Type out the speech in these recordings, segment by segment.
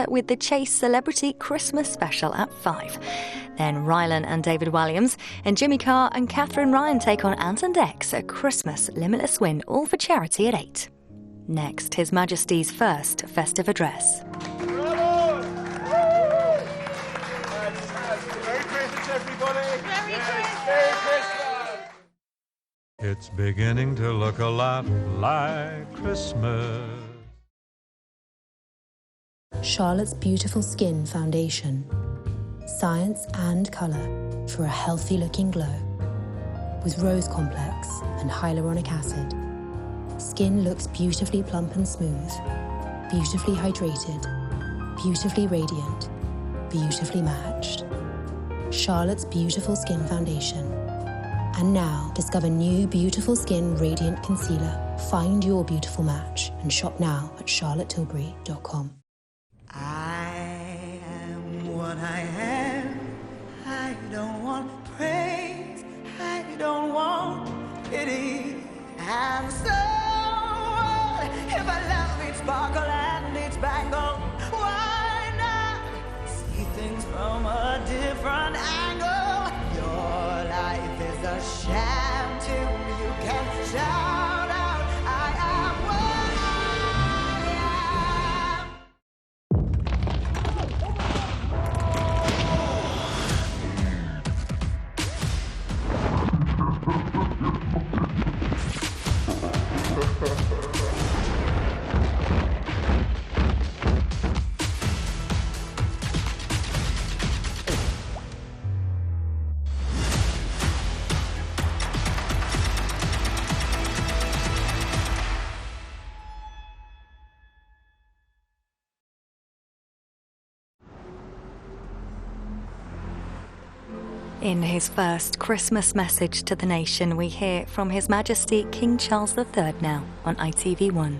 with the Chase Celebrity Christmas Special at 5. Then Rylan and David Walliams and Jimmy Carr and Catherine Ryan take on Ant and Dex, a Christmas Limitless Win, all for charity at 8. Next, His Majesty's first festive address. Bravo! Merry Christmas, everybody! Merry Christmas! Merry Christmas! It's beginning to look a lot like Christmas. Charlotte's Beautiful Skin Foundation. Science and colour for a healthy-looking glow. With rose complex and hyaluronic acid, skin looks beautifully plump and smooth, beautifully hydrated, beautifully radiant, beautifully matched. Charlotte's Beautiful Skin Foundation. And now, discover new Beautiful Skin Radiant Concealer. Find your beautiful match and shop now at charlottetilbury.com. I am what I am. I don't want praise. I don't want pity. And so, if I love each sparkle and each bangle, why not see things from a different angle? Your life is a sham tune. You can shout out, I am what I am. In his first Christmas message to the nation, we hear from His Majesty King Charles III now on ITV1.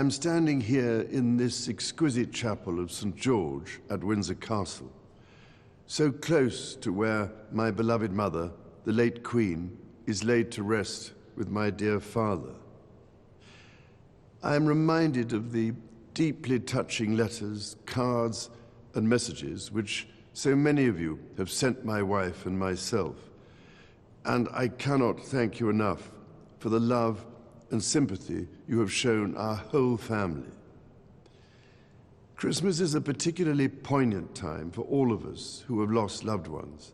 I'm standing here in this exquisite chapel of St. George at Windsor Castle, so close to where my beloved mother, the late Queen, is laid to rest with my dear father. I am reminded of the deeply touching letters, cards, and messages which so many of you have sent my wife and myself, and I cannot thank you enough for the love and sympathy you have shown our whole family. Christmas is a particularly poignant time for all of us who have lost loved ones.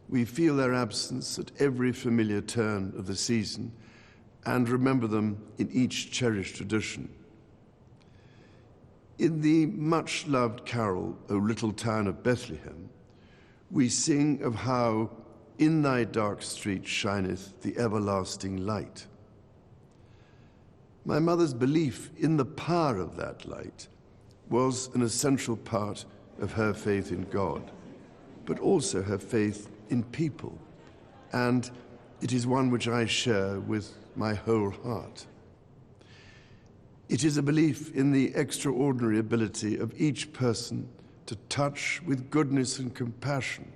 We feel their absence at every familiar turn of the season and remember them in each cherished tradition. In the much-loved carol, O Little Town of Bethlehem, we sing of how in thy dark street shineth the everlasting light. My mother's belief in the power of that light was an essential part of her faith in God, but also her faith in people, and it is one which I share with my whole heart. It is a belief in the extraordinary ability of each person to touch with goodness and compassion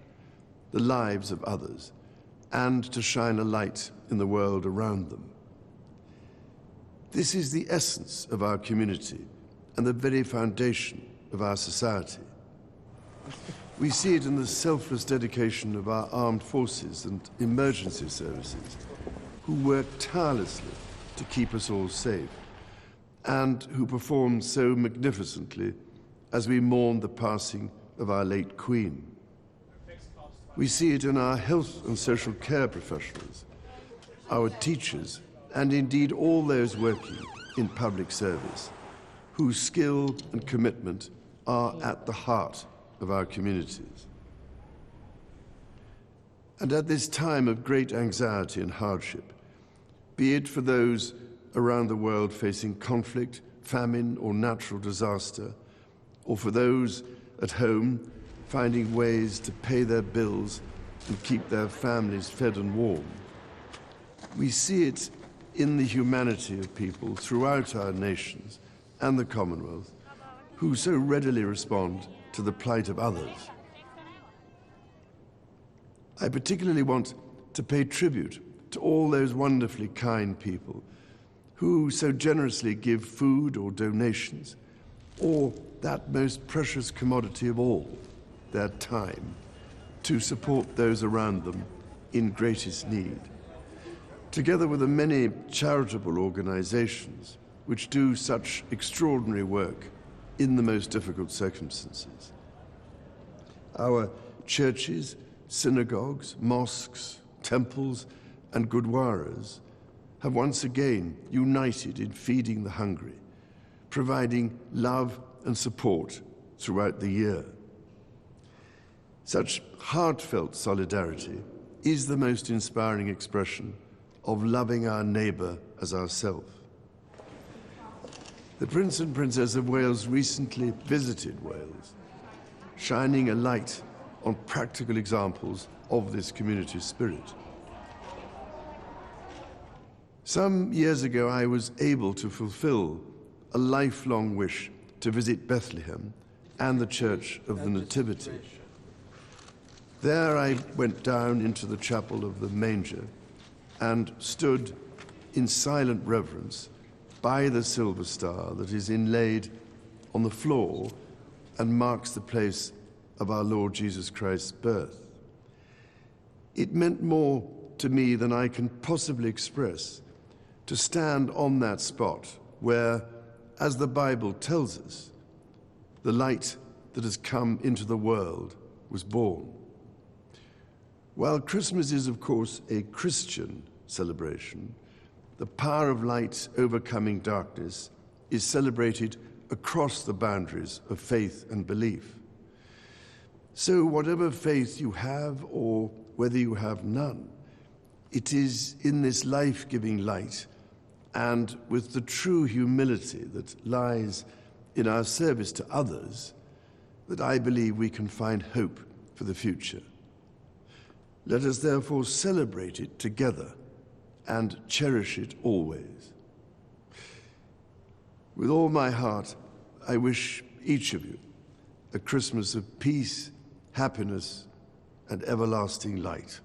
the lives of others and to shine a light in the world around them. This is the essence of our community and the very foundation of our society. We see it in the selfless dedication of our armed forces and emergency services, who work tirelessly to keep us all safe, and who perform so magnificently as we mourn the passing of our late Queen. We see it in our health and social care professionals, our teachers, and indeed all those working in public service, whose skill and commitment are at the heart of our communities. And at this time of great anxiety and hardship, be it for those around the world facing conflict, famine, or natural disaster, or for those at home finding ways to pay their bills and keep their families fed and warm, we see it in the humanity of people throughout our nations and the Commonwealth who so readily respond to the plight of others. I particularly want to pay tribute to all those wonderfully kind people who so generously give food or donations, or that most precious commodity of all, their time, to support those around them in greatest need, together with the many charitable organizations which do such extraordinary work in the most difficult circumstances. Our churches, synagogues, mosques, temples, and gurdwaras have once again united in feeding the hungry, providing love and support throughout the year. Such heartfelt solidarity is the most inspiring expression of loving our neighbour as ourselves. The Prince and Princess of Wales recently visited Wales, shining a light on practical examples of this community spirit. Some years ago, I was able to fulfill a lifelong wish to visit Bethlehem and the Church of the Nativity. There I went down into the chapel of the manger and stood in silent reverence by the silver star that is inlaid on the floor and marks the place of our Lord Jesus Christ's birth. It meant more to me than I can possibly express to stand on that spot where, as the Bible tells us, the light that has come into the world was born. While Christmas is, of course, a Christian celebration, the power of light overcoming darkness is celebrated across the boundaries of faith and belief. So whatever faith you have or whether you have none, it is in this life-giving light and with the true humility that lies in our service to others that I believe we can find hope for the future. Let us therefore celebrate it together and cherish it always. With all my heart, I wish each of you a Christmas of peace, happiness, and everlasting light.